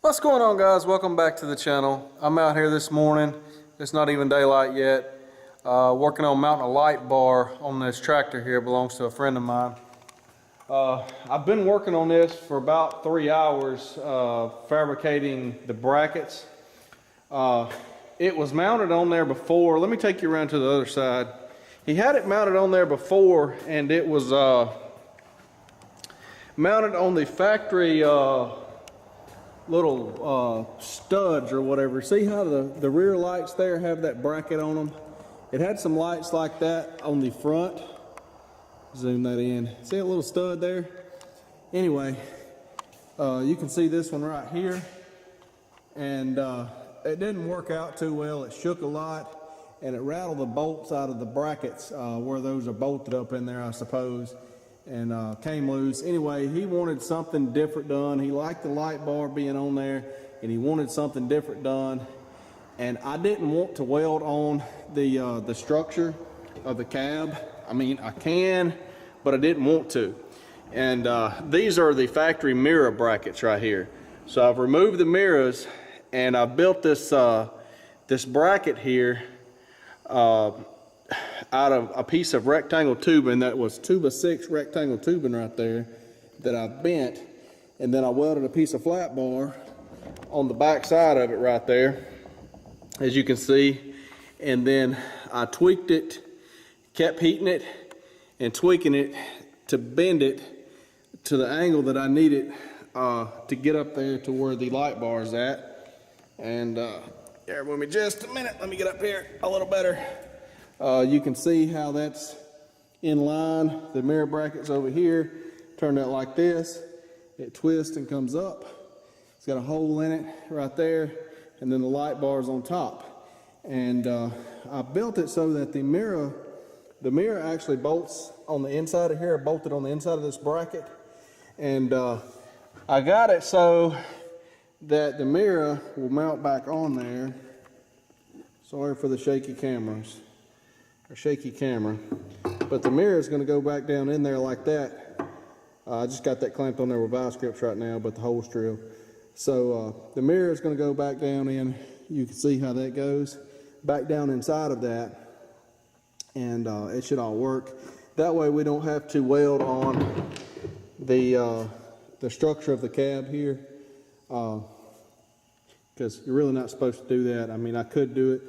What's going on, guys? Welcome back to the channel. I'm out here this morning. It's not even daylight yet. Working on mounting a light bar on this tractor here. It belongs to a friend of mine. I've been working on this for about 3 hours, fabricating the brackets. It was mounted on there before. Let me take you around to the other side. He had it mounted on there before, and it was mounted on the factory little studs or whatever. See how the rear lights there have that bracket on them? It had some lights like that on the front. Zoom that in. See a little stud there? Anyway, you can see this one right here, and it didn't work out too well. It shook a lot, and it rattled the bolts out of the brackets where those are bolted up in there, I suppose, and came loose. Anyway, he wanted something different done. He liked the light bar being on there, and he wanted something different done. And I didn't want to weld on the structure of the cab. I mean, I can, but I didn't want to. And these are the factory mirror brackets right here. So I've removed the mirrors, and I've built this this bracket here out of a piece of rectangle tubing that was 2x6 rectangle tubing right there that I bent, and then I welded a piece of flat bar on the back side of it right there, as you can see, and then I tweaked it, kept heating it and tweaking it to bend it to the angle that I needed to get up there to where the light bar is at. And bear with me just a minute, let me get up here a little better. You can see how that's in line. The mirror bracket's over here, turned out like this. It twists and comes up. It's got a hole in it right there, and then the light bar's on top. And I built it so that the mirror actually bolts on the inside of here, bolted on the inside of this bracket. And I got it so that the mirror will mount back on there. Sorry for the shaky cameras. A shaky camera, but the mirror is going to go back down in there like that. I just got that clamped on there with vice grips right now, but the hole's drilled. So the mirror is going to go back down in. You can see how that goes back down inside of that, and it should all work. That way we don't have to weld on the structure of the cab here, because you're really not supposed to do that. I mean, I could do it.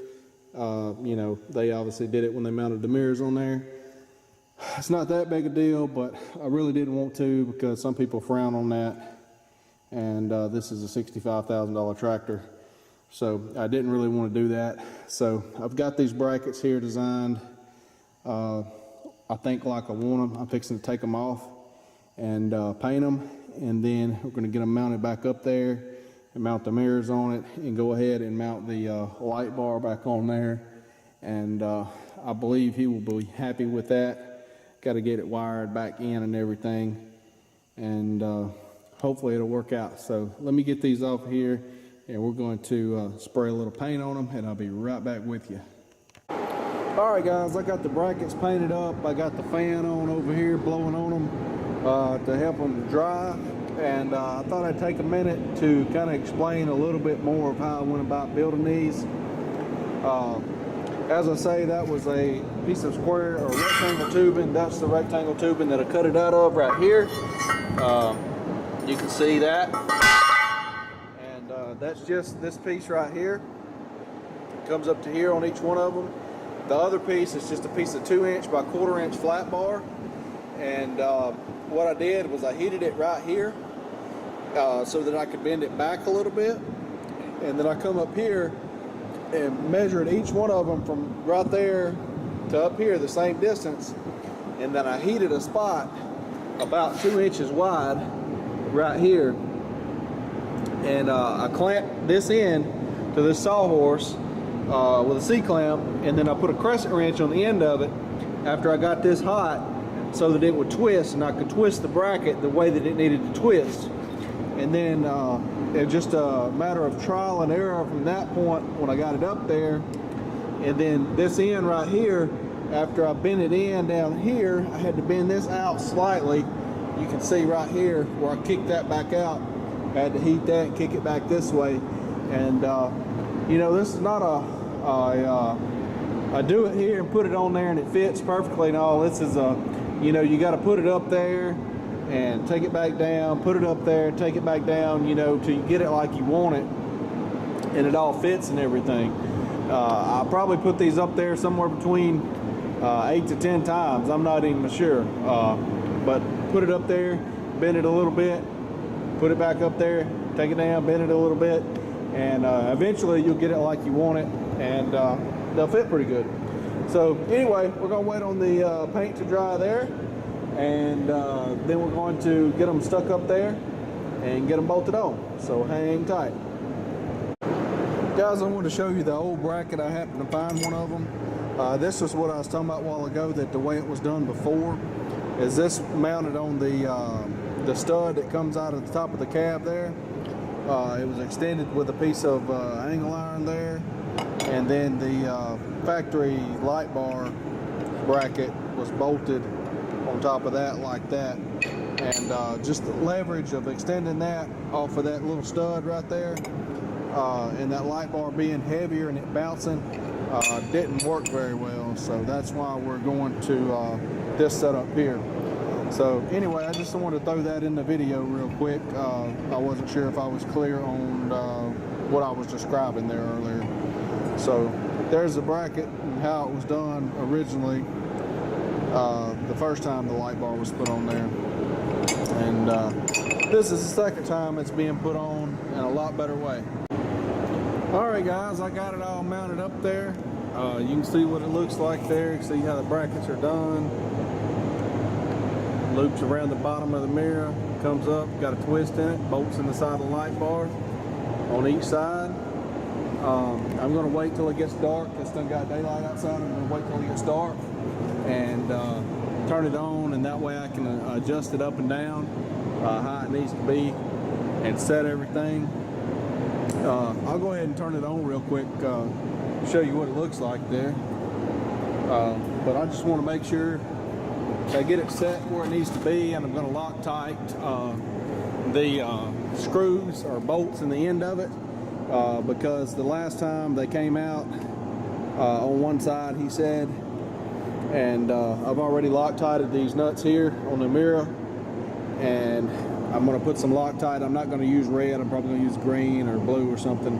You know, they obviously did it when they mounted the mirrors on there. It's not that big a deal, but I really didn't want to, because some people frown on that, and this is a $65,000 tractor, so I didn't really want to do that. So I've got these brackets here designed, I think like I want them. I'm fixing to take them off and paint them, and then we're going to get them mounted back up there and mount the mirrors on it, and go ahead and mount the light bar back on there. And I believe he will be happy with that. Got to get it wired back in and everything, and hopefully it'll work out. So let me get these off here, and we're going to spray a little paint on them, and I'll be right back with you. All right, guys, I got the brackets painted up. I got the fan on over here blowing on them to help them dry. And I thought I'd take a minute to kind of explain a little bit more of how I went about building these. As I say, that was a piece of square or rectangle tubing. That's the rectangle tubing that I cut it out of right here. You can see that. And that's just this piece right here. It comes up to here on each one of them. The other piece is just a piece of 2" by 1/4" flat bar. And what I did was I heated it right here so that I could bend it back a little bit, and then I come up here and measured each one of them from right there to up here the same distance, and then I heated a spot about 2 inches wide right here, and I clamped this in to this sawhorse with a C-clamp, and then I put a crescent wrench on the end of it after I got this hot, so that it would twist, and I could twist the bracket the way that it needed to twist. And then it was just a matter of trial and error from that point when I got it up there. And then this end right here, after I bent it in down here, I had to bend this out slightly. You can see right here where I kicked that back out Had to heat that and kick it back this way. And you know, this is not I do it here and put it on there and it fits perfectly and all. This is you know, you got to put it up there and take it back down, put it up there, take it back down, you know, till you get it like you want it and it all fits and everything. I'll probably put these up there somewhere between 8 to 10 times. I'm not even sure. But put it up there, bend it a little bit, put it back up there, take it down, bend it a little bit, and eventually you'll get it like you want it, and they'll fit pretty good. So anyway, we're gonna wait on the paint to dry there, and then we're going to get them stuck up there and get them bolted on. So hang tight. Guys, I wanted to show you the old bracket. I happened to find one of them. This is what I was talking about a while ago, that the way it was done before is this mounted on the stud that comes out of the top of the cab there. It was extended with a piece of angle iron there, and then the factory light bar bracket was bolted on top of that like that, and just the leverage of extending that off of that little stud right there, and that light bar being heavier and it bouncing, didn't work very well. So that's why we're going to this setup here. So anyway, I just wanted to throw that in the video real quick. I wasn't sure if I was clear on what I was describing there earlier. So there's the bracket and how it was done originally, the first time the light bar was put on there. And this is the second time it's being put on in a lot better way. Alright guys, I got it all mounted up there. You can see what it looks like there. You can see how the brackets are done. Loops around the bottom of the mirror, comes up, got a twist in it, bolts in the side of the light bar on each side. I'm going to wait till it gets dark. It's done got daylight outside. I'm going to wait till it gets dark and turn it on, and that way I can adjust it up and down how it needs to be and set everything. I'll go ahead and turn it on real quick, show you what it looks like there. But I just want to make sure I get it set where it needs to be, and I'm going to lock tight the screws or bolts in the end of it, because the last time they came out on one side, he said, and I've already Loctited these nuts here on the mirror, and I'm going to put some Loctite. I'm not going to use red. I'm probably going to use green or blue or something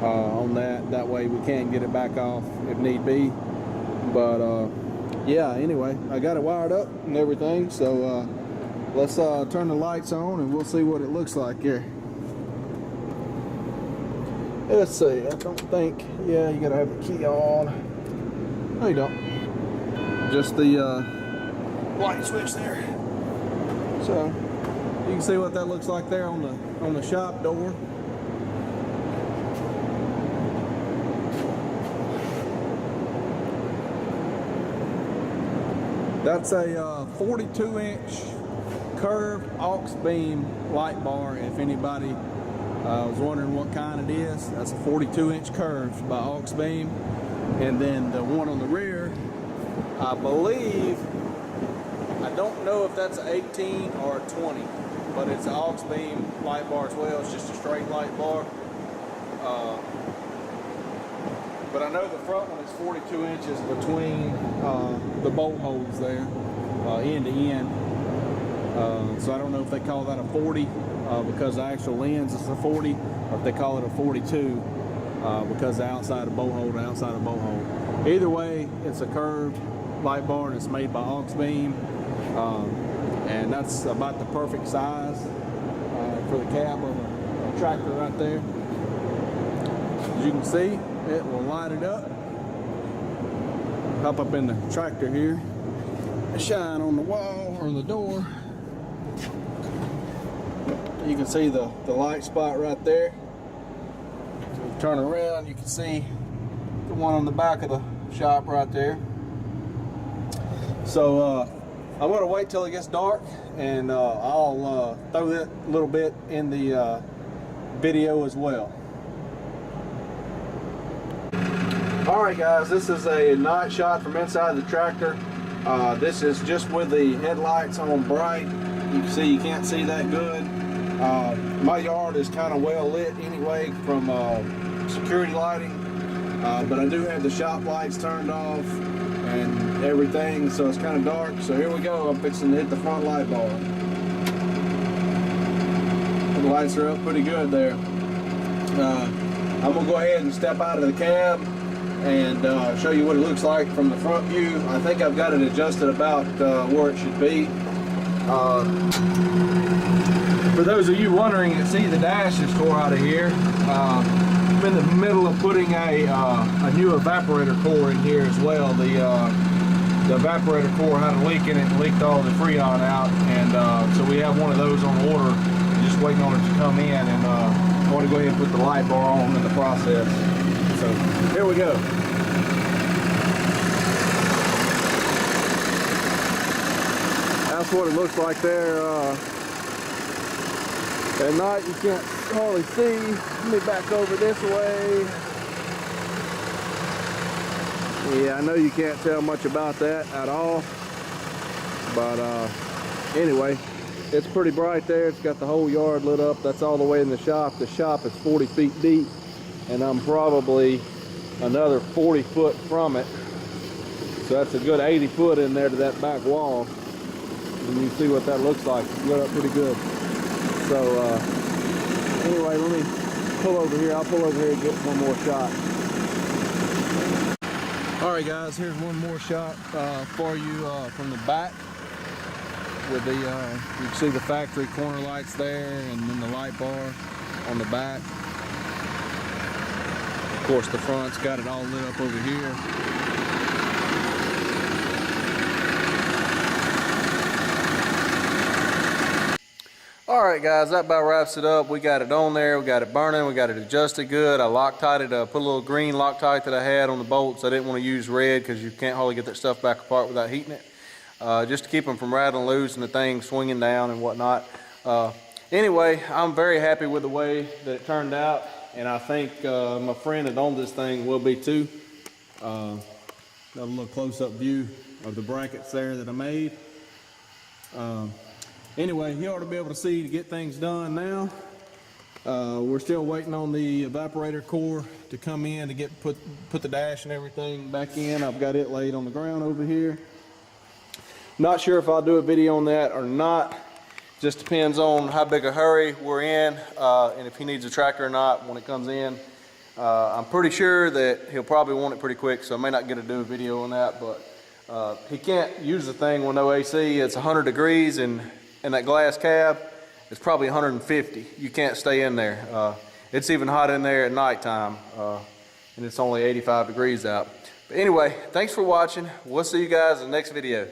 on that. That way we can get it back off if need be. But yeah, anyway, I got it wired up and everything. So let's turn the lights on and we'll see what it looks like here. Let's see. I don't think. Yeah, you got to have the key on. No, you don't. Just the light switch there. So you can see what that looks like there on the shop door. That's a 42-inch curved aux beam light bar. If anybody was wondering what kind it is, that's a 42-inch curved by aux beam. And then the one on the rear, I believe, I don't know if that's an 18 or a 20, but it's an aux beam light bar as well. It's just a straight light bar. But I know the front one is 42 inches between the bolt holes there, end to end. So I don't know if they call that a 40 because the actual lens is a 40, or if they call it a 42 because the outside of bolt hole to outside of bolt hole. Either way, it's a curved light bar and it's made by aux beam. And that's about the perfect size for the cab of a tractor right there. As you can see, it will light it up. Hop up in the tractor here, shine on the wall or the door. You can see the light spot right there. So if you turn around, you can see the one on the back of the shop right there. So I'm going to wait till it gets dark, and I'll throw that a little bit in the video as well. Alright guys, this is a night shot from inside the tractor. This is just with the headlights on bright. You can see you can't see that good. My yard is kind of well lit anyway from security lighting, but I do have the shop lights turned off and everything, so it's kind of dark. So here we go. I'm fixing to hit the front light bar. The lights are up pretty good there. I'm gonna go ahead and step out of the cab and show you what it looks like from the front view. I think I've got it adjusted about where it should be. For those of you wondering, you see the dash is tore out of here. I'm in the middle of putting a new evaporator core in here as well. The evaporator core had a leak in it and leaked all the Freon out, and so we have one of those on order, just waiting on it to come in, and I want to go ahead and put the light bar on in the process. So here we go. That's what it looks like there. At night you can't hardly see. Let me back over this way. Yeah, I know you can't tell much about that at all, but anyway, it's pretty bright there. It's got the whole yard lit up. That's all the way in the shop. The shop is 40 feet deep, and I'm probably another 40 foot from it. So that's a good 80 foot in there to that back wall. And you see what that looks like. It's lit up pretty good. So anyway, let me pull over here. I'll pull over here and get one more shot. Alright guys, here's one more shot for you from the back. With the, you can see the factory corner lights there, and then the light bar on the back. Of course the front's got it all lit up over here. Alright guys, that about wraps it up. We got it on there, we got it burning, we got it adjusted good. I Loctited, put a little green Loctite that I had on the bolts. I didn't want to use red because you can't hardly get that stuff back apart without heating it. Just to keep them from rattling loose and the thing swinging down and whatnot. Anyway, I'm very happy with the way that it turned out, and I think my friend that owned this thing will be too. Got a little close-up view of the brackets there that I made. Anyway, you ought to be able to see to get things done now. We're still waiting on the evaporator core to come in to get put the dash and everything back in. I've got it laid on the ground over here. Not sure if I'll do a video on that or not. Just depends on how big a hurry we're in, and if he needs a tractor or not when it comes in. I'm pretty sure that he'll probably want it pretty quick, so I may not get to do a video on that, but he can't use the thing with no AC. It's 100 degrees, and in that glass cab, it's probably 150. You can't stay in there. It's even hot in there at nighttime, and it's only 85 degrees out. But anyway, thanks for watching. We'll see you guys in the next video.